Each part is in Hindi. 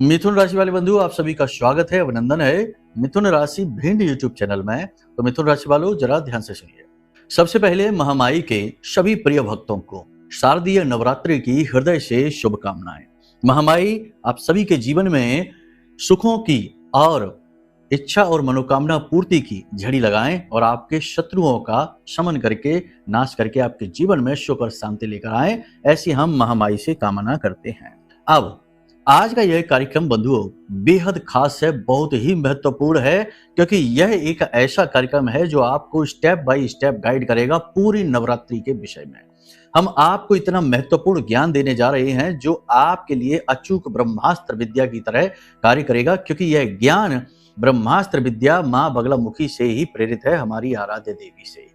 मिथुन राशि वाले बंधु, आप सभी का स्वागत है, अभिनंदन है मिथुन राशि भिंड यूट्यूब चैनल में। तो मिथुन राशि वालों, जरा ध्यान से सुनिए। सबसे पहले महामाई के सभी प्रिय भक्तों को शारदीय नवरात्रि की हृदय से शुभकामनाएं। महामाई आप सभी के जीवन में सुखों की और इच्छा और मनोकामना पूर्ति की झड़ी लगाएं और आपके शत्रुओं का शमन करके, नाश करके आपके जीवन में सुख और शांति लेकर आए, ऐसी हम महामाई से कामना करते हैं। अब आज का यह कार्यक्रम बंधुओं बेहद खास है, बहुत ही महत्वपूर्ण है, क्योंकि यह एक ऐसा कार्यक्रम है जो आपको स्टेप बाय स्टेप गाइड करेगा पूरी नवरात्रि के विषय में। हम आपको इतना महत्वपूर्ण ज्ञान देने जा रहे हैं जो आपके लिए अचूक ब्रह्मास्त्र विद्या की तरह कार्य करेगा, क्योंकि यह ज्ञान ब्रह्मास्त्र विद्या मां बगलामुखी से ही प्रेरित है, हमारी आराध्य देवी से।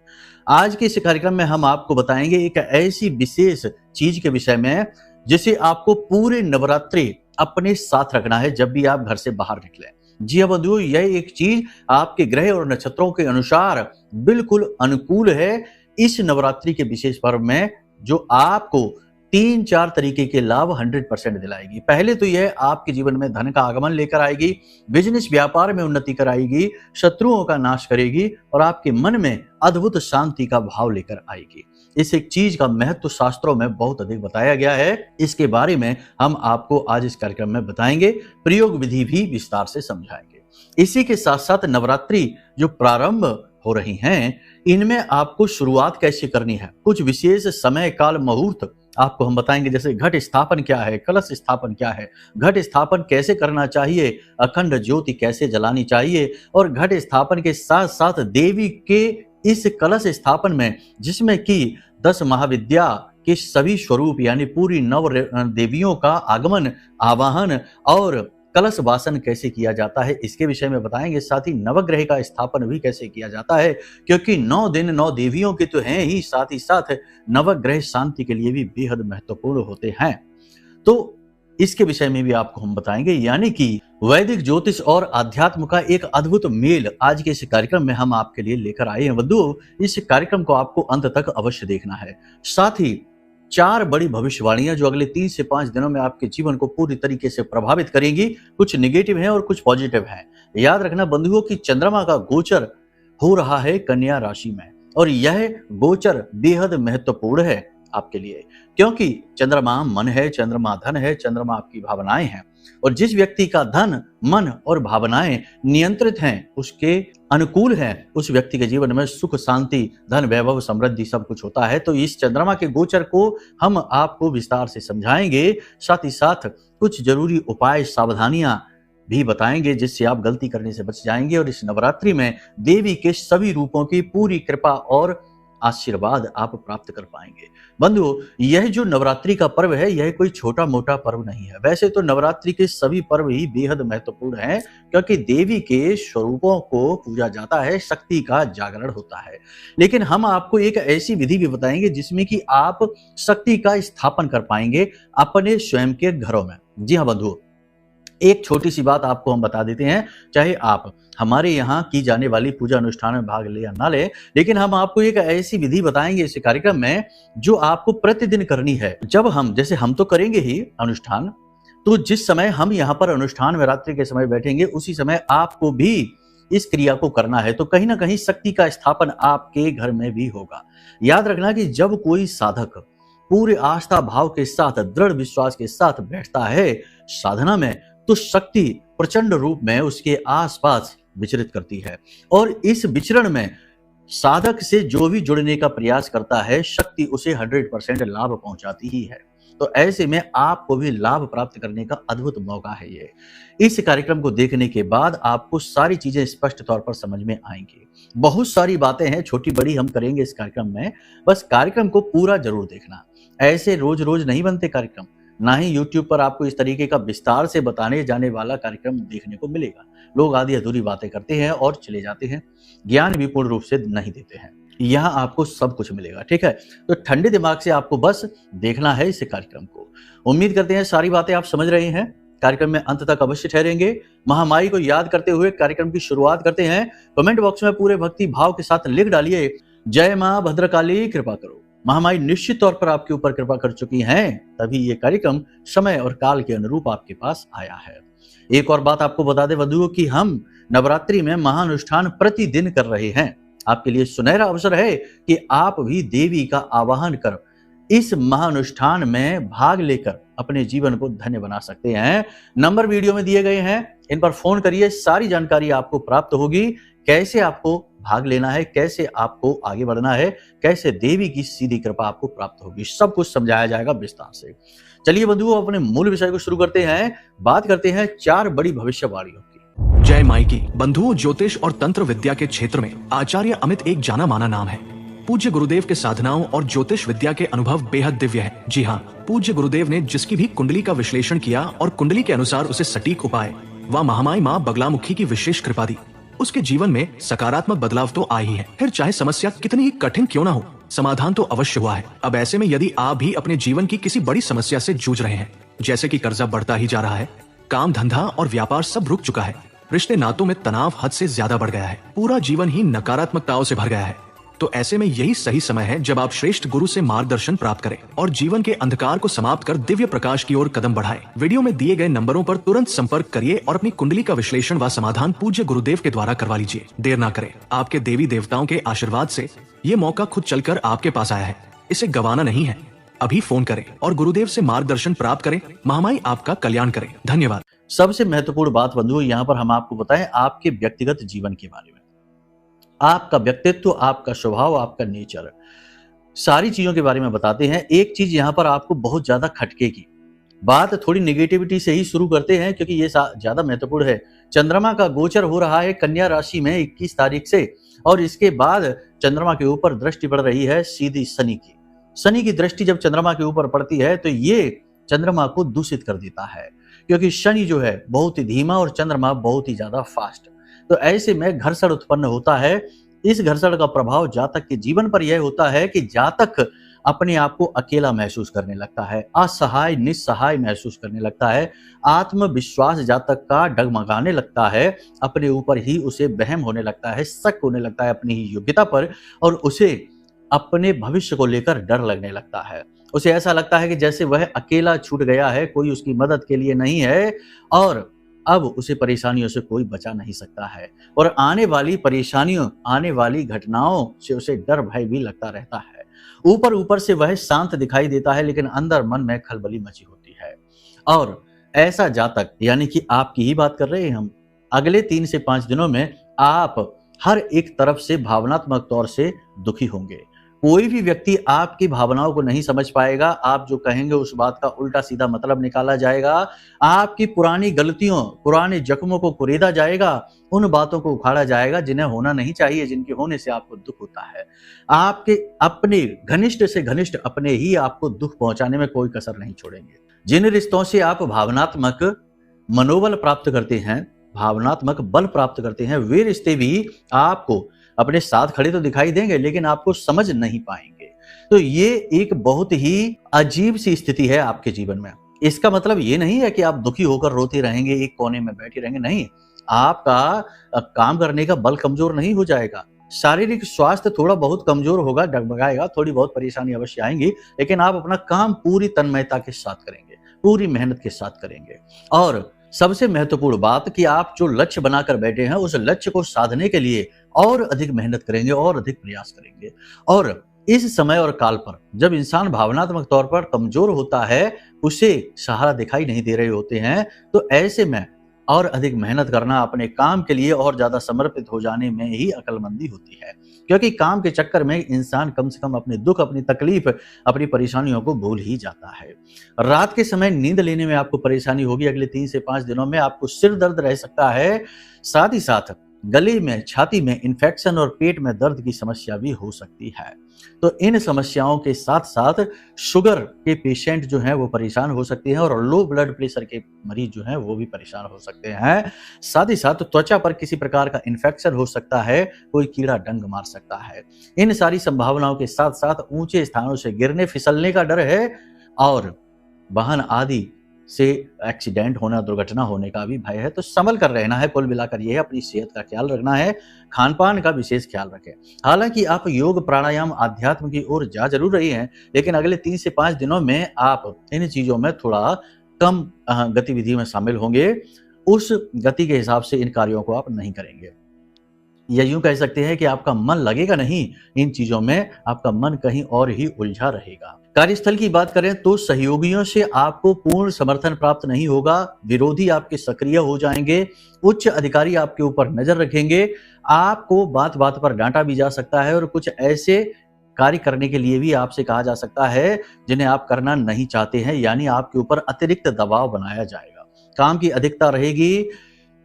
आज के इस कार्यक्रम में हम आपको बताएंगे एक ऐसी विशेष चीज के विषय में जिसे आपको पूरे नवरात्रि अपने साथ रखना है जब भी आप घर से बाहर निकले। जी हाँ बंधुओं, यह एक चीज आपके ग्रह और नक्षत्रों के अनुसार बिल्कुल अनुकूल है इस नवरात्रि के विशेष पर्व में, जो आपको 3-4 तरीके के लाभ 100% दिलाएगी। पहले तो यह आपके जीवन में धन का आगमन लेकर आएगी, बिजनेस व्यापार में उन्नति कराएगी, शत्रुओं का नाश करेगी और आपके मन में अद्भुत शांति का भाव लेकर आएगी। इस एक चीज का महत्व शास्त्रों में बहुत अधिक बताया गया है। इसके बारे में हम आपको आज इस कार्यक्रम में बताएंगे, प्रयोग विधि भी विस्तार से समझाएंगे। इसी के साथ साथ नवरात्रि जो प्रारंभ हो रही हैं, इनमें आपको शुरुआत कैसे करनी है, कुछ विशेष समय काल मुहूर्त आपको हम बताएंगे, जैसे घट स्थापन क्या है, कलश स्थापन क्या है, घट स्थापन कैसे करना चाहिए, अखंड ज्योति कैसे जलानी चाहिए, और घट स्थापन के साथ साथ देवी के इस कलश स्थापन में, जिसमें कि 10 महाविद्या के सभी स्वरूप यानी पूरी नव देवियों का आगमन, आवाहन और कलश वासन कैसे किया जाता है, इसके विषय में बताएंगे। साथ ही नवग्रह का स्थापन भी कैसे किया जाता है, क्योंकि 9 दिन 9 देवियों के तो हैं ही, साथ ही साथ नवग्रह शांति के लिए भी बेहद महत्वपूर्ण होते हैं। तो इसके विषय में भी आपको हम बताएंगे, यानी कि वैदिक ज्योतिष और अध्यात्म का एक अद्भुत मेल आज के इस कार्यक्रम में हम आपके लिए लेकर आए हैं बंधुओं। इस कार्यक्रम को आपको अंत तक अवश्य देखना है। साथ ही 4 बड़ी भविष्यवाणियां जो अगले 3 से 5 दिनों में आपके जीवन को पूरी तरीके से प्रभावित करेंगी, कुछ नेगेटिव हैं और कुछ पॉजिटिव हैं। याद रखना बंधुओं कि चंद्रमा का गोचर हो रहा है कन्या राशि में, और यह गोचर बेहद महत्वपूर्ण है आपके लिए, क्योंकि चंद्रमा मन है, चंद्रमा धन है, चंद्रमा आपकी भावनाएं हैं, और जिस व्यक्ति का धन, मन और भावनाएं नियंत्रित हैं, उसके अनुकूल हैं, उस व्यक्ति के जीवन में सुख, शांति, धन, वैभव, समृद्धि सब कुछ होता है। तो इस चंद्रमा के गोचर को हम आपको विस्तार से समझाएंगे, साथ ही साथ कुछ जरूरी उपाय, सावधानियां भी बताएंगे, जिससे आप गलती करने से बच जाएंगे और इस नवरात्रि में देवी के सभी रूपों की पूरी कृपा और आशीर्वाद आप प्राप्त कर पाएंगे। बंधुओं, यह जो नवरात्रि का पर्व है, यह कोई छोटा मोटा पर्व नहीं है। वैसे तो नवरात्रि के सभी पर्व ही बेहद महत्वपूर्ण हैं, क्योंकि देवी के स्वरूपों को पूजा जाता है, शक्ति का जागरण होता है। लेकिन हम आपको एक ऐसी विधि भी बताएंगे जिसमें कि आप शक्ति का स्थापन कर पाएंगे अपने स्वयं के घरों में। जी हाँ बंधुओं, एक छोटी सी बात आपको हम बता देते हैं, चाहे आप हमारे यहाँ की जाने वाली पूजा अनुष्ठान में भाग ले या ना ले, लेकिन हम आपको एक ऐसी विधि बताएंगे इस कार्यक्रम में जो आपको प्रतिदिन करनी है। जब हम, जैसे हम तो करेंगे ही अनुष्ठान, तो जिस समय हम यहाँ पर अनुष्ठान में रात्रि के समय बैठेंगे, उसी समय आपको भी इस क्रिया को करना है। तो कहीं ना कहीं शक्ति का स्थापन आपके घर में भी होगा। याद रखना कि जब कोई साधक पूरे आस्था भाव के साथ, दृढ़ विश्वास के साथ बैठता है साधना में, तो शक्ति प्रचंड रूप में उसके आसपास विचरित करती है, और इस विचरण में साधक से जो भी जुड़ने का प्रयास करता है, शक्ति उसे 100% लाभ पहुंचाती ही है। तो ऐसे में आपको भी लाभ प्राप्त करने का अद्भुत मौका है ये। इस कार्यक्रम को देखने के बाद आपको सारी चीजें स्पष्ट तौर पर समझ में आएंगी। बहुत सारी बातें हैं, छोटी बड़ी हम करेंगे इस कार्यक्रम में, बस कार्यक्रम को पूरा जरूर देखना। ऐसे रोज रोज नहीं बनते कार्यक्रम, ना ही YouTube पर आपको इस तरीके का विस्तार से बताने जाने वाला कार्यक्रम देखने को मिलेगा। लोग आधी अधूरी बातें करते हैं और चले जाते हैं, ज्ञान भी पूर्ण रूप से नहीं देते हैं। यहाँ आपको सब कुछ मिलेगा, ठीक है। तो ठंडे दिमाग से आपको बस देखना है इस कार्यक्रम को। उम्मीद करते हैं सारी बातें आप समझ रहे हैं। कार्यक्रम में अंत तक अवश्य ठहरेंगे। महामाई को याद करते हुए कार्यक्रम की शुरुआत करते हैं। कमेंट बॉक्स में पूरे भक्ति भाव के साथ लिख डालिए, जय मां भद्रकाली कृपा करो। महामाई निश्चित तौर पर आपके ऊपर कृपा कर चुकी हैं, तभी ये कार्यक्रम समय और काल के अनुरूप आपके पास आया है। एक और बात आपको बता दें बंधुओं कि हम नवरात्रि में महानुष्ठान प्रतिदिन कर रहे हैं। आपके लिए सुनहरा अवसर है कि आप भी देवी का आवाहन कर इस महानुष्ठान में भाग लेकर अपने जीवन को धन्य बना सकते हैं। नंबर वीडियो में दिए गए हैं, इन पर फोन करिए, सारी जानकारी आपको प्राप्त होगी। कैसे आपको भाग लेना है, कैसे आपको आगे बढ़ना है, कैसे देवी की सीधी कृपा आपको प्राप्त होगी, सब कुछ समझाया जाएगा विस्तार से। चलिए बंधुओं, अपने मूल विषय को शुरू करते हैं। बात करते हैं 4 बड़ी भविष्यवाणियों की। जय माई की। बंधुओं, ज्योतिष और तंत्र विद्या के क्षेत्र में आचार्य अमित एक जाना माना नाम है। पूज्य गुरुदेव के साधनाओं और ज्योतिष विद्या के अनुभव बेहद दिव्य है। जी हाँ, पूज्य गुरुदेव ने जिसकी भी कुंडली का विश्लेषण किया और कुंडली के अनुसार उसे सटीक उपाय व महामाई माँ बगलामुखी की विशेष कृपा दी, उसके जीवन में सकारात्मक बदलाव तो आ ही है। फिर चाहे समस्या कितनी ही कठिन क्यों ना हो, समाधान तो अवश्य हुआ है। अब ऐसे में यदि आप भी अपने जीवन की किसी बड़ी समस्या से जूझ रहे हैं, जैसे कि कर्जा बढ़ता ही जा रहा है, काम धंधा और व्यापार सब रुक चुका है, रिश्ते नातों में तनाव हद से ज्यादा बढ़ गया है, पूरा जीवन ही नकारात्मकताओं से भर गया है, तो ऐसे में यही सही समय है जब आप श्रेष्ठ गुरु से मार्गदर्शन प्राप्त करें और जीवन के अंधकार को समाप्त कर दिव्य प्रकाश की ओर कदम बढ़ाएं। वीडियो में दिए गए नंबरों पर तुरंत संपर्क करिए और अपनी कुंडली का विश्लेषण व समाधान पूज्य गुरुदेव के द्वारा करवा लीजिए। देर ना करें, आपके देवी देवताओं के आशीर्वाद से ये मौका खुद चलकर आपके पास आया है, इसे गंवाना नहीं है। अभी फोन करें और गुरुदेव से मार्गदर्शन प्राप्त करें। महामाई आपका कल्याण करें। धन्यवाद। सबसे महत्वपूर्ण बात बंधुओं, यहाँ पर हम आपको बताएं आपके व्यक्तिगत जीवन के बारे में। आपका व्यक्तित्व, आपका स्वभाव, आपका नेचर, सारी चीजों के बारे में बताते हैं। एक चीज यहाँ पर आपको बहुत ज्यादा खटकेगी। बात थोड़ी नेगेटिविटी से ही शुरू करते हैं क्योंकि ये ज्यादा महत्वपूर्ण है। चंद्रमा का गोचर हो रहा है कन्या राशि में 21 तारीख से, और इसके बाद चंद्रमा के ऊपर दृष्टि पड़ रही है सीधी शनि की। शनि की दृष्टि जब चंद्रमा के ऊपर पड़ती है तो ये चंद्रमा को दूषित कर देता है, क्योंकि शनि जो है बहुत ही धीमा और चंद्रमा बहुत ही ज्यादा फास्ट। तो ऐसे में घर्षण उत्पन्न होता है। इस घर्षण का प्रभाव जातक के जीवन पर यह होता है कि जातक अपने आप को अकेला महसूस करने लगता है, असहाय निस्सहाय महसूस करने लगता है, आत्मविश्वास जातक का डगमगाने लगता है, अपने ऊपर ही उसे वहम होने लगता है, शक होने लगता है अपनी ही योग्यता पर, और उसे अपने भविष्य को लेकर डर लगने लगता है। उसे ऐसा लगता है कि जैसे वह अकेला छूट गया है, कोई उसकी मदद के लिए नहीं है और अब उसे परेशानियों से कोई बचा नहीं सकता है, और आने वाली परेशानियों, आने वाली घटनाओं से उसे डर भय भी लगता रहता है। ऊपर ऊपर से वह शांत दिखाई देता है, लेकिन अंदर मन में खलबली मची होती है। और ऐसा जातक, यानी कि आपकी ही बात कर रहे हैं हम, अगले 3 से 5 दिनों में आप हर एक तरफ से भावनात्मक तौर से दुखी होंगे। कोई भी व्यक्ति आपकी भावनाओं को नहीं समझ पाएगा। आप जो कहेंगे उस बात का उल्टा सीधा मतलब निकाला जाएगा। आपकी पुरानी गलतियों, पुराने जख्मों को कुरेदा जाएगा, उन बातों को उखाड़ा जाएगा जिन्हें होना नहीं चाहिए, जिनके होने से आपको दुख होता है। आपके अपने घनिष्ठ से घनिष्ठ अपने ही आपको दुख पहुंचाने में कोई कसर नहीं छोड़ेंगे। जिन रिश्तों से आप भावनात्मक मनोबल प्राप्त करते हैं, भावनात्मक बल प्राप्त करते हैं, वे रिश्ते भी आपको अपने साथ खड़े तो दिखाई देंगे, लेकिन आपको समझ नहीं पाएंगे। तो ये एक बहुत ही अजीब सी स्थिति है आपके जीवन में। इसका मतलब ये नहीं है कि आप दुखी होकर रोते रहेंगे, एक कोने में बैठे रहेंगे, नहीं। आपका काम करने का बल कमजोर नहीं हो जाएगा। शारीरिक स्वास्थ्य थोड़ा बहुत कमजोर होगा, डगमगाएगा, थोड़ी बहुत परेशानी अवश्य आएंगी, लेकिन आप अपना काम पूरी तन्मयता के साथ करेंगे, पूरी मेहनत के साथ करेंगे। और सबसे महत्वपूर्ण बात कि आप जो लक्ष्य बनाकर बैठे हैं, उस लक्ष्य को साधने के लिए और अधिक मेहनत करेंगे और अधिक प्रयास करेंगे। और इस समय और काल पर जब इंसान भावनात्मक तौर पर कमजोर होता है, उसे सहारा दिखाई नहीं दे रहे होते हैं, तो ऐसे में और अधिक मेहनत करना, अपने काम के लिए और ज्यादा समर्पित हो जाने में ही अक्लमंदी होती है। क्योंकि काम के चक्कर में इंसान कम से कम अपने दुख, अपनी तकलीफ, अपनी परेशानियों को भूल ही जाता है। रात के समय नींद लेने में आपको परेशानी होगी। अगले 3 से 5 दिनों में आपको सिर दर्द रह सकता है, साथ ही साथ गले में, छाती में इन्फेक्शन और पेट में दर्द की समस्या भी हो सकती है। तो इन समस्याओं के साथ साथ शुगर के पेशेंट जो हैं वो परेशान हो सकते हैं, और लो ब्लड प्रेशर के मरीज जो हैं वो भी परेशान हो सकते हैं। साथ ही साथ त्वचा पर किसी प्रकार का इन्फेक्शन हो सकता है, कोई कीड़ा डंक मार सकता है। इन सारी संभावनाओं के साथ साथ ऊंचे स्थानों से गिरने फिसलने का डर है, और वाहन आदि से एक्सीडेंट होना, दुर्घटना होने का भी भय है। तो संभल कर रहना है। कुल मिलाकर यह है, अपनी सेहत का ख्याल रखना है, खान पान का विशेष ख्याल रखें। हालांकि आप योग, प्राणायाम, अध्यात्म की ओर जा जरूर रही हैं, लेकिन अगले 3 से 5 दिनों में आप इन चीजों में थोड़ा कम गतिविधि में शामिल होंगे। उस गति के हिसाब से इन कार्यों को आप नहीं करेंगे, या यूं कह सकते हैं कि आपका मन लगेगा नहीं इन चीजों में, आपका मन कहीं और ही उलझा रहेगा। कार्यस्थल की बात करें तो सहयोगियों से आपको पूर्ण समर्थन प्राप्त नहीं होगा, विरोधी आपके सक्रिय हो जाएंगे, उच्च अधिकारी आपके ऊपर नजर रखेंगे, आपको बात बात पर डांटा भी जा सकता है और कुछ ऐसे कार्य करने के लिए भी आपसे कहा जा सकता है जिन्हें आप करना नहीं चाहते हैं, यानी आपके ऊपर अतिरिक्त दबाव बनाया जाएगा। काम की अधिकता रहेगी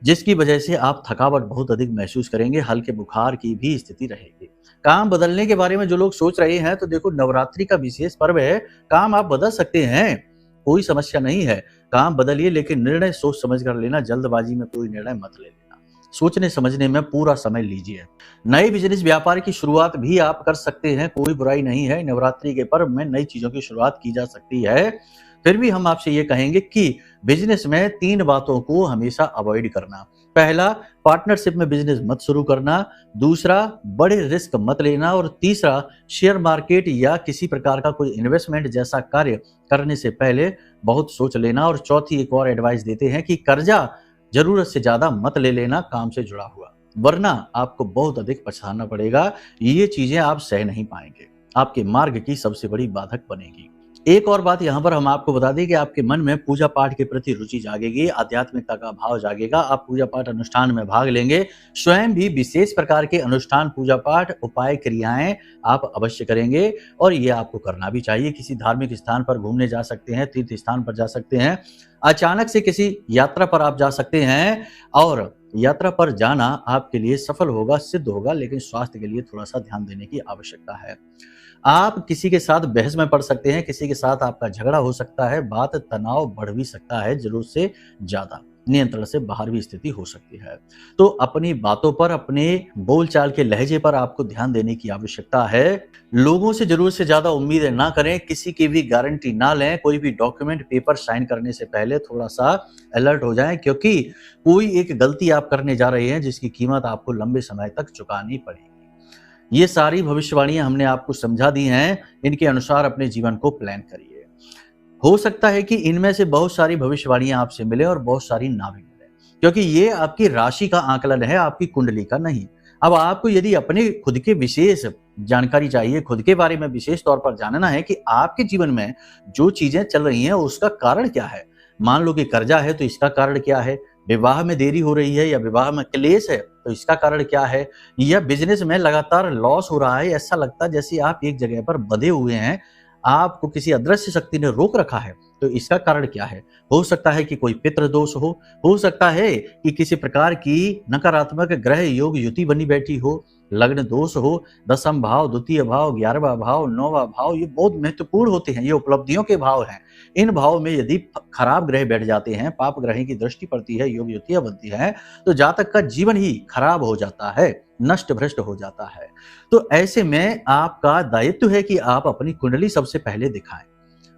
जिसकी वजह से आप थकावट बहुत अधिक महसूस करेंगे, हल्के बुखार की भी स्थिति रहेगी। काम बदलने के बारे में जो लोग सोच रहे हैं तो देखो, नवरात्रि का विशेष पर्व है, काम आप बदल सकते हैं, कोई समस्या नहीं है। काम बदलिए, लेकिन निर्णय सोच समझ कर लेना, जल्दबाजी में कोई निर्णय मत ले लेना, सोचने समझने में पूरा समय लीजिए। नए बिजनेस व्यापार की शुरुआत भी आप कर सकते हैं, कोई बुराई नहीं है। नवरात्रि के पर्व में नई चीजों की शुरुआत की जा सकती है। फिर भी हम आपसे ये कहेंगे कि बिजनेस में 3 बातों को हमेशा अवॉइड करना। पहला, पार्टनरशिप में बिजनेस मत शुरू करना। दूसरा, बड़े रिस्क मत लेना। और तीसरा, शेयर मार्केट या किसी प्रकार का कोई इन्वेस्टमेंट जैसा कार्य करने से पहले बहुत सोच लेना। और चौथी एक और एडवाइस देते हैं कि कर्जा जरूरत से ज्यादा मत ले लेना काम से जुड़ा हुआ, वरना आपको बहुत अधिक पछताना पड़ेगा। ये चीजें आप सह नहीं पाएंगे, आपके मार्ग की सबसे बड़ी बाधक बनेगी। एक और बात यहाँ पर हम आपको बता दें कि आपके मन में पूजा पाठ के प्रति रुचि जागेगी, आध्यात्मिकता का भाव जागेगा, आप पूजा पाठ अनुष्ठान में भाग लेंगे। स्वयं भी विशेष प्रकार के अनुष्ठान, पूजा पाठ, उपाय, क्रियाएं आप अवश्य करेंगे और ये आपको करना भी चाहिए। किसी धार्मिक स्थान पर घूमने जा सकते हैं, तीर्थ स्थान पर जा सकते हैं, अचानक से किसी यात्रा पर आप जा सकते हैं और यात्रा पर जाना आपके लिए सफल होगा, सिद्ध होगा, लेकिन स्वास्थ्य के लिए थोड़ा सा ध्यान देने की आवश्यकता है। आप किसी के साथ बहस में पड़ सकते हैं, किसी के साथ आपका झगड़ा हो सकता है, बात तनाव बढ़ भी सकता है, जरूरत से ज्यादा, नियंत्रण से बाहर भी स्थिति हो सकती है। तो अपनी बातों पर, अपने बोलचाल के लहजे पर आपको ध्यान देने की आवश्यकता है। लोगों से जरूरत से ज्यादा उम्मीदें ना करें, किसी की भी गारंटी ना लें। कोई भी डॉक्यूमेंट, पेपर साइन करने से पहले थोड़ा सा अलर्ट हो जाएं, क्योंकि कोई एक गलती आप करने जा रहे हैं जिसकी कीमत आपको लंबे समय तक चुकानी पड़ेगी। ये सारी भविष्यवाणियां हमने आपको समझा दी हैं, इनके अनुसार अपने जीवन को प्लान करिए। हो सकता है कि इनमें से बहुत सारी भविष्यवाणियां आपसे मिले और बहुत सारी ना भी मिले, क्योंकि ये आपकी राशि का आकलन है, आपकी कुंडली का नहीं। अब आपको यदि अपने खुद के विशेष जानकारी चाहिए, खुद के बारे में विशेष तौर पर जानना है कि आपके जीवन में जो चीजें चल रही हैं उसका कारण क्या है। मान लो कि कर्जा है तो इसका कारण क्या है, विवाह में देरी हो रही है या विवाह में क्लेश है तो इसका कारण क्या है, या बिजनेस में लगातार लॉस हो रहा है, ऐसा लगता है जैसे आप एक जगह पर बंधे हुए हैं, आपको किसी अदृश्य शक्ति ने रोक रखा है, तो इसका कारण क्या है। हो सकता है कि कोई पितृ दोष हो सकता है कि किसी प्रकार की नकारात्मक ग्रह योग युति बनी बैठी हो, लग्न दोष हो, दसम भाव, द्वितीय भाव, 11वां भाव, 9वां भाव, ये बहुत महत्वपूर्ण होते हैं, ये उपलब्धियों के भाव हैं। इन भाव में यदि खराब ग्रह बैठ जाते हैं, पाप ग्रह की दृष्टि पड़ती है, योग युतियां बनती हैं, तो जातक का जीवन ही खराब हो जाता है, नष्ट भ्रष्ट हो जाता है। तो ऐसे में आपका दायित्व है कि आप अपनी कुंडली सबसे पहले दिखाएं।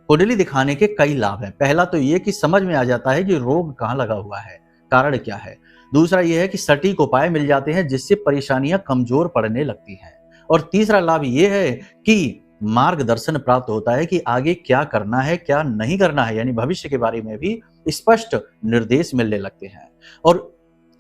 कुंडली दिखाने के कई लाभ हैं। पहला तो ये कि समझ में आ जाता है कि रोग कहाँ लगा हुआ है, कारण क्या है। दूसरा यह है कि सटीक उपाय मिल जाते हैं जिससे परेशानियां कमजोर पड़ने लगती हैं। और तीसरा लाभ यह है कि मार्गदर्शन प्राप्त होता है कि आगे क्या करना है, क्या नहीं करना है, यानी भविष्य के बारे में भी स्पष्ट निर्देश मिलने लगते हैं। और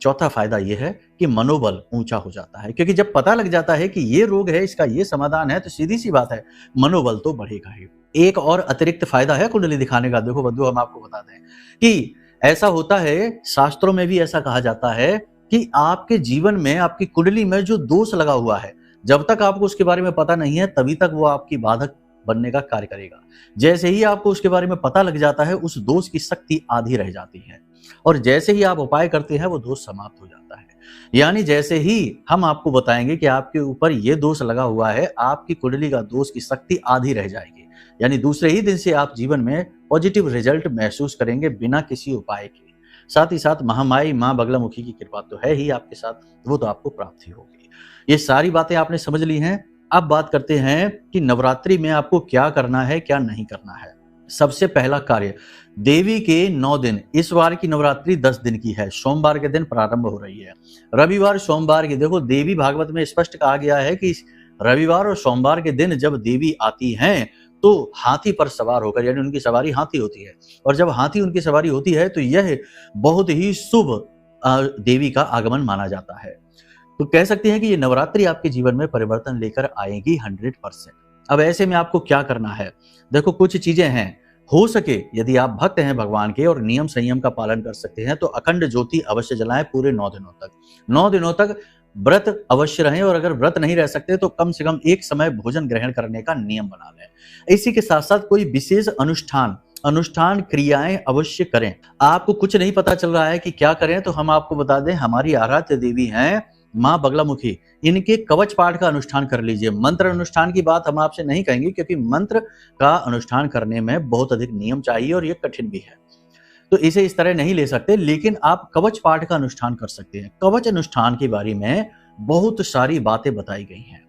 चौथा फायदा यह है कि मनोबल ऊंचा हो जाता है, क्योंकि जब पता लग जाता है कि ये रोग है, इसका ये समाधान है, तो सीधी सी बात है, मनोबल तो बढ़ेगा ही। एक और अतिरिक्त फायदा है कुंडली दिखाने का। देखो बंधु, हम आपको बता दें कि ऐसा होता है, शास्त्रों में भी ऐसा कहा जाता है कि आपके जीवन में, आपकी कुंडली में जो दोष लगा हुआ है, जब तक आपको उसके बारे में पता नहीं है तभी तक वो आपकी बाधक बनने का कार्य करेगा। जैसे ही आपको उसके बारे में पता लग जाता है, उस दोष की शक्ति आधी रह जाती है, और जैसे ही आप उपाय करते हैं वो दोष समाप्त हो जाता है। यानी जैसे ही हम आपको बताएंगे कि आपके ऊपर ये दोष लगा हुआ है, आपकी कुंडली का दोष की शक्ति आधी रह जाएगी, यानी दूसरे ही दिन से आप जीवन में पॉजिटिव रिजल्ट महसूस करेंगे बिना किसी उपाय के। साथ ही साथ महामाई माँ बगलामुखी की कृपा तो है ही आपके साथ, वो तो आपको प्राप्ति होगी। ये सारी बातें आपने समझ ली हैं। अब बात करते हैं कि नवरात्रि में आपको क्या करना है, क्या नहीं करना है। सबसे पहला कार्य, देवी के 9 दिन, इस बार की नवरात्रि 10 दिन की है, सोमवार के दिन प्रारंभ हो रही है, रविवार सोमवार की। देखो देवी भागवत में स्पष्ट कहा गया है कि रविवार और सोमवार के दिन जब देवी आती हैं तो हाथी पर सवार होकर, यानी उनकी सवारी हाथी होती है, और जब हाथी उनकी सवारी होती है तो यह बहुत ही शुभ देवी का आगमन माना जाता है। तो कह सकते हैं कि ये नवरात्रि आपके जीवन में परिवर्तन लेकर आएगी 100%। अब ऐसे में आपको क्या करना है? देखो, कुछ चीजें हैं। हो सके यदि आप भक्त हैं भगवान के और नियम संयम का पालन कर सकते हैं तो अखंड ज्योति अवश्य जलाएं पूरे 9 दिनों तक। 9 दिनों तक व्रत अवश्य रहें, और अगर व्रत नहीं रह सकते तो कम से कम एक समय भोजन ग्रहण करने का नियम बना लें। इसी के साथ साथ कोई विशेष अनुष्ठान क्रियाएं अवश्य करें। आपको कुछ नहीं पता चल रहा है कि क्या करें, तो हम आपको बता दें, हमारी आराध्य देवी हैं माँ बगलामुखी। इनके कवच पाठ का अनुष्ठान कर लीजिए। मंत्र अनुष्ठान की बात हम आपसे नहीं कहेंगे, क्योंकि मंत्र का अनुष्ठान करने में बहुत अधिक नियम चाहिए और ये कठिन भी है, तो इसे इस तरह नहीं ले सकते। लेकिन आप कवच पाठ का अनुष्ठान कर सकते हैं। कवच अनुष्ठान के बारे में बहुत सारी बातें बताई गई हैं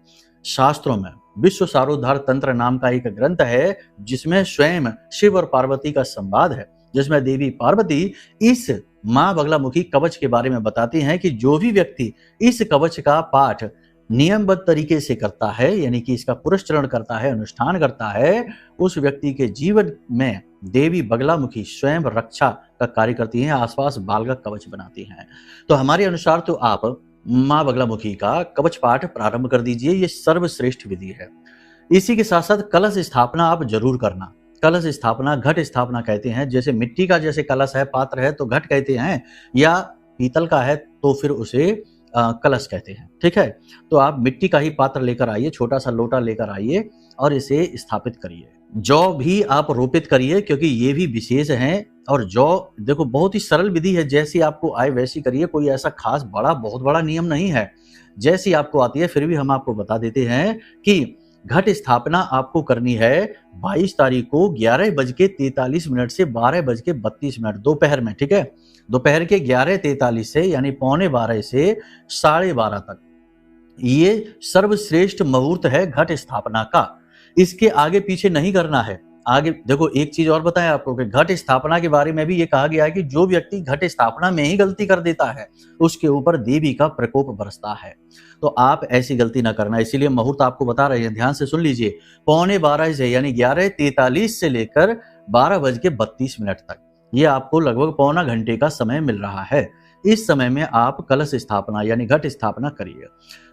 शास्त्रों में। विश्व सारोद्धार तंत्र नाम का एक ग्रंथ है जिसमें स्वयं शिव और पार्वती का संवाद है, जिसमें देवी पार्वती इस माँ बगलामुखी कवच के बारे में बताती हैं कि जो भी व्यक्ति इस कवच का पाठ नियमबद्ध तरीके से करता है, यानी कि इसका पुरस्चरण करता है, अनुष्ठान करता है, उस व्यक्ति के जीवन में देवी बगलामुखी स्वयं रक्षा का कार्य करती हैं, आसपास बाल का कवच बनाती हैं। तो हमारे अनुसार तो आप माँ बगलामुखी का कवच पाठ प्रारंभ कर दीजिए, ये सर्वश्रेष्ठ विधि है। इसी के साथ साथ कलश स्थापना आप जरूर करना। कलश स्थापना घट स्थापना कहते हैं। जैसे मिट्टी का जैसे कलश है, पात्र है, तो घट कहते हैं, या पीतल का है तो फिर उसे कलश कहते हैं। ठीक है, तो आप मिट्टी का ही पात्र लेकर आइए, छोटा सा लोटा लेकर आइए और इसे स्थापित करिए। जौ भी आप रोपित करिए, क्योंकि ये भी विशेष हैं। और जौ देखो बहुत ही सरल विधि है, जैसी आपको आए वैसी करिए, कोई ऐसा खास बहुत बड़ा नियम नहीं है। जैसी आपको आती है, फिर भी हम आपको बता देते हैं कि घट स्थापना आपको करनी है 22 तारीख को 11:43 से 12:32 दोपहर में। ठीक है, दोपहर के 11:43 से यानी 11:45 से 12:30 तक ये सर्वश्रेष्ठ मुहूर्त है घट स्थापना का। इसके आगे पीछे नहीं करना है। आगे देखो, एक चीज और बताएं आपको कि घट स्थापना के बारे में भी ये कहा गया है कि जो व्यक्ति घट स्थापना में ही गलती कर देता है उसके ऊपर देवी का प्रकोप बरसता है। तो आप ऐसी गलती ना करना, इसीलिए मुहूर्त आपको बता रहे हैं, ध्यान से सुन लीजिए। 11:45 से यानी 11:43 से लेकर 12:32 तक ये आपको लगभग पौना घंटे का समय मिल रहा है। इस समय में आप कलश स्थापना यानी घट स्थापना करिए।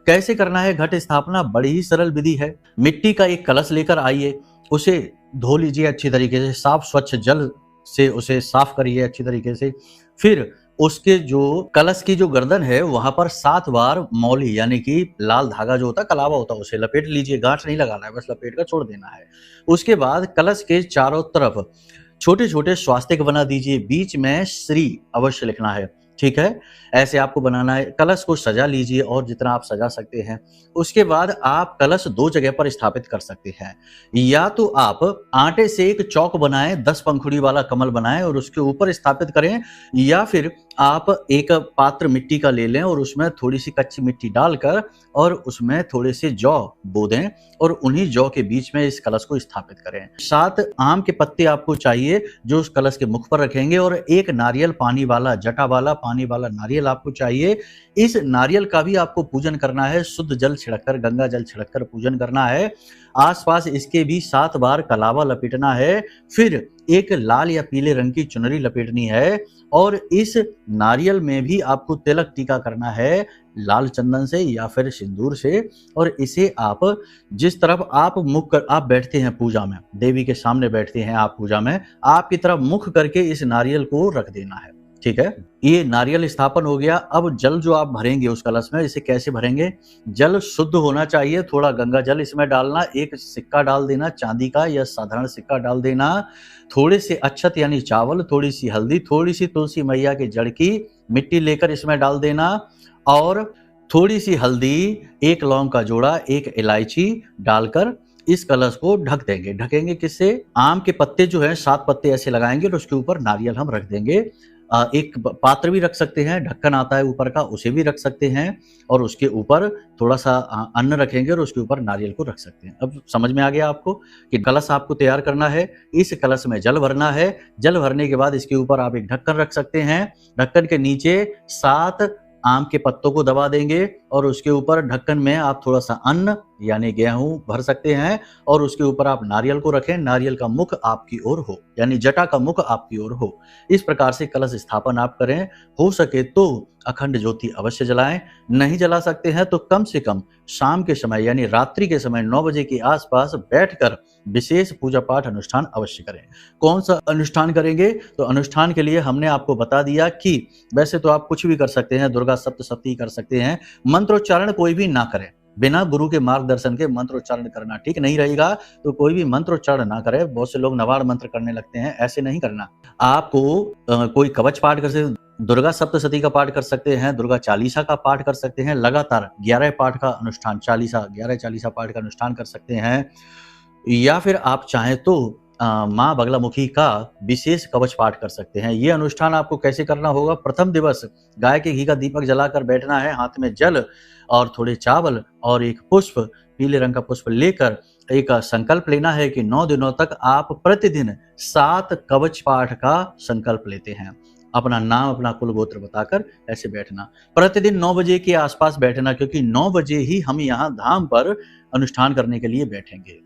कैसे करना है घट स्थापना? बड़ी ही सरल विधि है। मिट्टी का एक कलश लेकर आइए, उसे धो लीजिए अच्छी तरीके से, साफ स्वच्छ जल से उसे साफ करिए अच्छी तरीके से। फिर उसके जो कलश की जो गर्दन है वहां पर 7 बार मौली यानी कि लाल धागा जो होता है, कलावा होता है, उसे लपेट लीजिए। गांठ नहीं लगाना है, बस लपेट कर छोड़ देना है। उसके बाद कलश के चारों तरफ छोटे छोटे स्वास्तिक बना दीजिए, बीच में श्री अवश्य लिखना है। ठीक है, ऐसे आपको बनाना है। कलश को सजा लीजिए और जितना आप सजा सकते हैं। उसके बाद आप कलश 2 जगह पर स्थापित कर सकते हैं। या तो आप आटे से एक चौक बनाएं, 10 पंखुड़ी वाला कमल बनाएं और उसके ऊपर स्थापित करें, या फिर आप एक पात्र मिट्टी का ले लें और उसमें थोड़ी सी कच्ची मिट्टी डालकर और उसमें थोड़े से जौ बो दें और उन्हीं जौ के बीच में इस कलश को स्थापित करें। 7 आम के पत्ते आपको चाहिए जो उस कलश के मुख पर रखेंगे, और एक नारियल पानी वाला, जटा वाला पानी वाला नारियल आपको चाहिए। इस नारियल का भी आपको पूजन करना है, शुद्ध जल छिड़ककर, गंगा जल छिड़ककर पूजन करना है। आसपास इसके भी 7 बार कलावा लपेटना है। फिर एक लाल या पीले रंग की चुनरी लपेटनी है और इस नारियल में भी आपको तिलक टीका करना है, लाल चंदन से या फिर सिंदूर से। और इसे आप जिस तरफ आप मुख कर आप बैठते हैं पूजा में, देवी के सामने बैठते हैं आप पूजा में, आपकी तरफ मुख करके इस नारियल को रख देना है। ठीक है, ये नारियल स्थापन हो गया। अब जल जो आप भरेंगे उस कलश में, इसे कैसे भरेंगे? जल शुद्ध होना चाहिए, थोड़ा गंगा जल इसमें डालना, एक सिक्का डाल देना चांदी का या साधारण सिक्का डाल देना, थोड़े से अक्षत यानी चावल, थोड़ी सी हल्दी, थोड़ी सी तुलसी मैया की जड़ की मिट्टी लेकर इसमें डाल देना, और थोड़ी सी हल्दी, एक लौंग का जोड़ा, एक इलायची डालकर इस कलश को ढक देंगे। ढकेंगे किससे? आम के पत्ते जो है 7 पत्ते ऐसे लगाएंगे और उसके ऊपर नारियल हम रख देंगे। एक पात्र भी रख सकते हैं, ढक्कन आता है ऊपर का, उसे भी रख सकते हैं, और उसके ऊपर थोड़ा सा अन्न रखेंगे और उसके ऊपर नारियल को रख सकते हैं। अब समझ में आ गया आपको कि कलश आपको तैयार करना है। इस कलश में जल भरना है। जल भरने के बाद इसके ऊपर आप एक ढक्कन रख सकते हैं। ढक्कन के नीचे 7 आम के पत्तों को दबा देंगे और उसके ऊपर ढक्कन में आप थोड़ा सा अन्न यानी गेहूं भर सकते हैं और उसके ऊपर आप नारियल को रखें, नारियल का मुख आपकी ओर हो यानी जटा का मुख आपकी ओर हो। इस प्रकार से कलश स्थापन आप करें। हो सके तो अखंड ज्योति अवश्य जलाएं, नहीं जला सकते हैं तो कम से कम शाम के समय यानी रात्रि के समय 9 बजे के आसपास बैठकर विशेष पूजा पाठ अनुष्ठान अवश्य करें। कौन सा अनुष्ठान करेंगे? तो अनुष्ठान के लिए हमने आपको बता दिया कि वैसे तो आप कुछ भी कर सकते हैं, दुर्गा सप्तशती कर सकते हैं, मंत्रोच्चारण कोई भी ना करें। बिना गुरु के मार्गदर्शन के मंत्रोच्चारण करना ठीक नहीं रहेगा, तो कोई भी मंत्रोच्चारण ना करें। बहुत से लोग नवाड़ मंत्र करने लगते हैं, ऐसे नहीं करना। आपको कोई कवच पाठ कर सकते, दुर्गा सप्तशती का पाठ कर सकते हैं, दुर्गा चालीसा का पाठ कर सकते हैं, लगातार 11 पाठ का अनुष्ठान 11 चालीसा पाठ का अनुष्ठान कर सकते हैं, या फिर आप चाहें तो माँ बगलामुखी का विशेष कवच पाठ कर सकते हैं। ये अनुष्ठान आपको कैसे करना होगा? प्रथम दिवस गाय के घी का दीपक जलाकर बैठना है, हाथ में जल और थोड़े चावल और एक पुष्प, पीले रंग का पुष्प लेकर एक संकल्प लेना है कि 9 दिनों तक आप प्रतिदिन 7 कवच पाठ का संकल्प लेते हैं। अपना नाम, अपना कुल गोत्र बताकर ऐसे बैठना। प्रतिदिन 9 बजे के आसपास बैठना, क्योंकि 9 बजे ही हम यहाँ धाम पर अनुष्ठान करने के लिए बैठेंगे।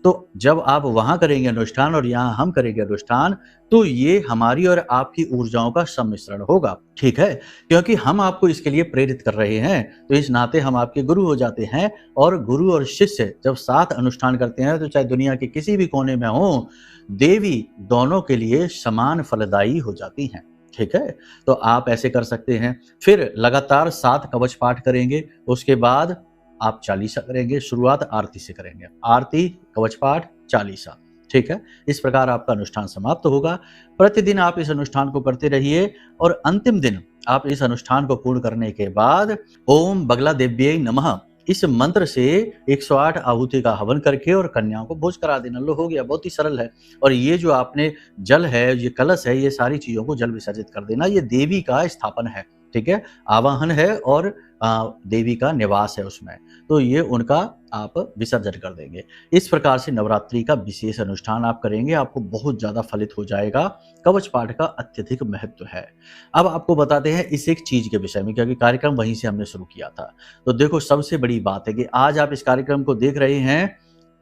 तो जब आप वहां करेंगे अनुष्ठान और यहाँ हम करेंगे अनुष्ठान, तो ये हमारी और आपकी ऊर्जाओं का सम्मिश्रण होगा, ठीक है? क्योंकि हम आपको इसके लिए प्रेरित कर रहे हैं, तो इस नाते हम आपके गुरु हो जाते हैं। और गुरु और शिष्य जब साथ अनुष्ठान करते हैं तो चाहे दुनिया के किसी भी कोने में हो, देवी दोनों के लिए समान फलदायी हो जाती हैं, ठीक है? तो आप ऐसे कर सकते हैं। फिर लगातार 7 कवच पाठ करेंगे, उसके बाद आप चालीसा करेंगे। शुरुआत आरती से करेंगे, आरती, कवच पाठ, चालीसा, ठीक है? इस प्रकार आपका अनुष्ठान समाप्त होगा। प्रतिदिन आप इस अनुष्ठान को करते रहिए और अंतिम दिन आप इस अनुष्ठान को पूर्ण करने के बाद ओम बगला देव्यै नमः इस मंत्र से 108 आहुति का हवन करके और कन्याओं को भोज करा देना। लो, हो गया, बहुत ही सरल है। और ये जो आपने जल है, ये कलश है, ये सारी चीजों को जल विसर्जित कर देना। ये देवी का स्थापन है, ठीक है? आवाहन है और देवी का निवास है उसमें, तो ये उनका आप विसर्जन कर देंगे। इस प्रकार से नवरात्रि का विशेष अनुष्ठान आप करेंगे, आपको बहुत ज्यादा फलित हो जाएगा। कवच पाठ का अत्यधिक महत्व है। अब आपको बताते हैं इस एक चीज के विषय में, क्योंकि कार्यक्रम वहीं से हमने शुरू किया था। तो देखो, सबसे बड़ी बात है कि आज आप इस कार्यक्रम को देख रहे हैं,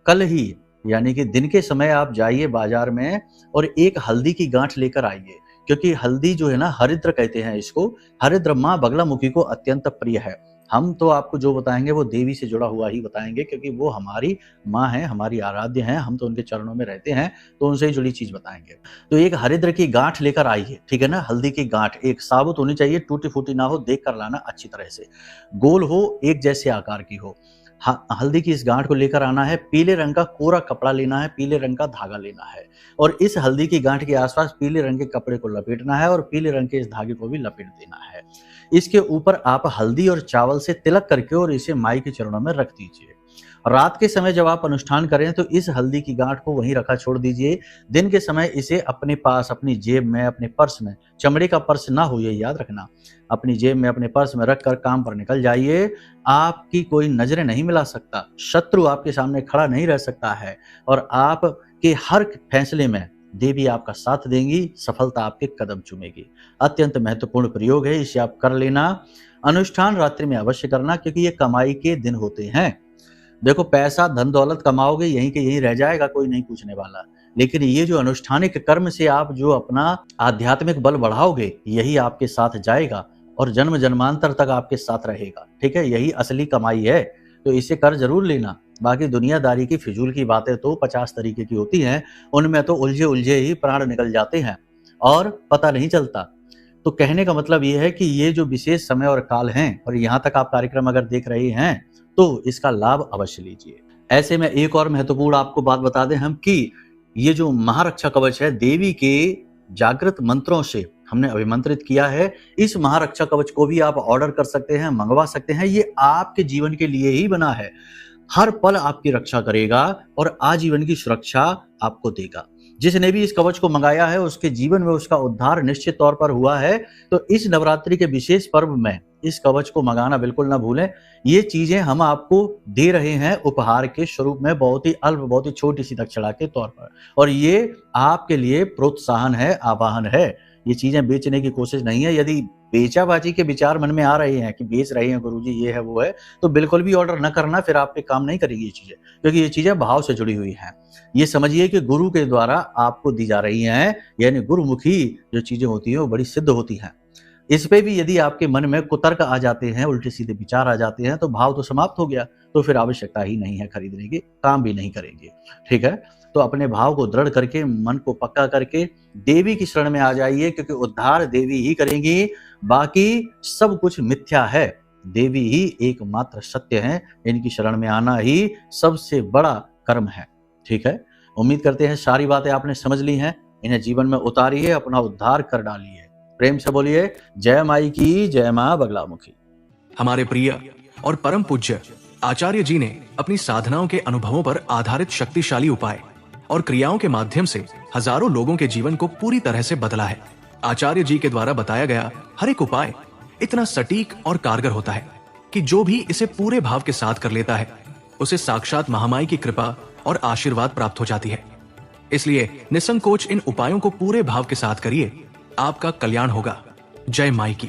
कल ही यानी कि दिन के समय आप जाइए बाजार में और एक हल्दी की गांठ लेकर आइए, क्योंकि हल्दी जो है ना, हरिद्र कहते हैं इसको। हरिद्र माँ बगलामुखी को अत्यंत प्रिय है। हम तो आपको जो बताएंगे वो देवी से जुड़ा हुआ ही बताएंगे, क्योंकि वो हमारी माँ है, हमारी आराध्य हैं, हम तो उनके चरणों में रहते हैं, तो उनसे ही जुड़ी चीज बताएंगे। तो एक हरिद्र की गांठ लेकर आइए, ठीक है ना? हल्दी की गांठ एक साबुत होनी चाहिए, टूटी फूटी ना हो, देख कर लाना अच्छी तरह से, गोल हो, एक जैसे आकार की हो। हल्दी की इस गांठ को लेकर आना है। पीले रंग का कोरा कपड़ा लेना है, पीले रंग का धागा लेना है और इस हल्दी की गांठ के आसपास पीले रंग के कपड़े को लपेटना है और पीले रंग के इस धागे को भी लपेट देना है। इसके ऊपर आप हल्दी और चावल से तिलक करके और इसे माई के चरणों में रख दीजिए। रात के समय जब आप अनुष्ठान करें तो इस हल्दी की गांठ को वहीं रखा छोड़ दीजिए। दिन के समय इसे अपने पास, अपनी जेब में, अपने पर्स में, चमड़े का पर्स ना हो, ये याद रखना, अपनी जेब में, अपने पर्स में रखकर काम पर निकल जाइए। आपकी कोई नजरें नहीं मिला सकता, शत्रु आपके सामने खड़ा नहीं रह सकता है और आपके हर फैसले में देवी आपका साथ देंगी, सफलता आपके कदम चूमेगी। अत्यंत महत्वपूर्ण प्रयोग है, इसे आप कर लेना। अनुष्ठान रात्रि में अवश्य करना, क्योंकि ये कमाई के दिन होते हैं। देखो, पैसा धन दौलत कमाओगे यहीं के यहीं रह जाएगा, कोई नहीं पूछने वाला, लेकिन ये जो अनुष्ठानिक कर्म से आप जो अपना आध्यात्मिक बल बढ़ाओगे, यही आपके साथ जाएगा और जन्म जन्मांतर तक आपके साथ रहेगा, ठीक है? यही असली कमाई है, तो इसे कर जरूर लेना। बाकी दुनियादारी की फिजूल की बातें तो 50 तरीके की होती हैं, उनमें तो उलझे उलझे ही प्राण निकल जाते हैं और पता नहीं चलता। तो कहने का मतलब ये है कि ये जो विशेष समय और काल हैं, और यहाँ तक आप कार्यक्रम अगर देख रहे हैं तो इसका लाभ अवश्य लीजिए। ऐसे में एक और महत्वपूर्ण आपको बात बता दें हम कि ये जो महारक्षा कवच है, देवी के जागृत मंत्रों से हमने अभिमंत्रित किया है। इस महारक्षा कवच को भी आप ऑर्डर कर सकते हैं, मंगवा सकते हैं। ये आपके जीवन के लिए ही बना है, हर पल आपकी रक्षा करेगा और आजीवन की सुरक्षा आपको देगा। जिसने भी इस कवच को मंगाया है उसके जीवन में उसका उद्धार निश्चित तौर पर हुआ है। तो इस नवरात्रि के विशेष पर्व में इस कवच को मंगाना बिल्कुल ना भूलें। ये चीजें हम आपको दे रहे हैं उपहार के स्वरूप में, बहुत ही अल्प, बहुत ही छोटी सी दक्षिणा के तौर पर, और ये आपके लिए प्रोत्साहन है, आवाहन है ये चीजें बेचने की कोशिश नहीं है। यदि बेचाबाजी के विचार मन में आ रहे हैं कि बेच रहे हैं गुरुजी, ये है वो है, तो बिल्कुल भी ऑर्डर न करना, फिर आप पे काम नहीं करेगी ये चीजें, क्योंकि ये चीजें भाव से जुड़ी हुई हैं। ये समझिए कि गुरु के द्वारा आपको दी जा रही हैं, यानी गुरुमुखी जो चीजें होती हैं वो बड़ी सिद्ध होती हैं। इस पे भी यदि आपके मन में कुतर्क आ जाते हैं, उल्टे सीधे विचार आ जाते हैं, तो भाव तो समाप्त हो गया, तो फिर आवश्यकता ही नहीं है खरीदने की, काम भी नहीं करेंगे। ठीक है, तो अपने भाव को दृढ़ करके, मन को पक्का करके देवी की शरण में आ जाइए, क्योंकि उद्धार देवी ही करेंगी, बाकी सब कुछ मिथ्या है। देवी ही एकमात्र सत्य है, इनकी शरण में आना ही सबसे बड़ा कर्म है। ठीक है, उम्मीद करते हैं सारी बातें आपने समझ ली हैं, इन्हें जीवन में उतारिए, अपना उद्धार कर डालिए। प्रेम से बोलिए जय माई की, जय मां बगलामुखी। हमारे प्रिय और परम पूज्य आचार्य जी ने अपनी साधनाओं के अनुभवों पर आधारित शक्तिशाली उपाय और क्रियाओं के माध्यम से हजारों लोगों के जीवन को पूरी तरह से बदला है। आचार्य जी के द्वारा बताया गया हर एक उपाय इतना सटीक और कारगर होता है कि जो भी इसे पूरे भाव के साथ कर लेता है, उसे साक्षात महामाई की कृपा और आशीर्वाद प्राप्त हो जाती है। इसलिए निसंकोच इन उपायों को पूरे भाव के साथ करिए, आपका कल्याण होगा। जय माई की।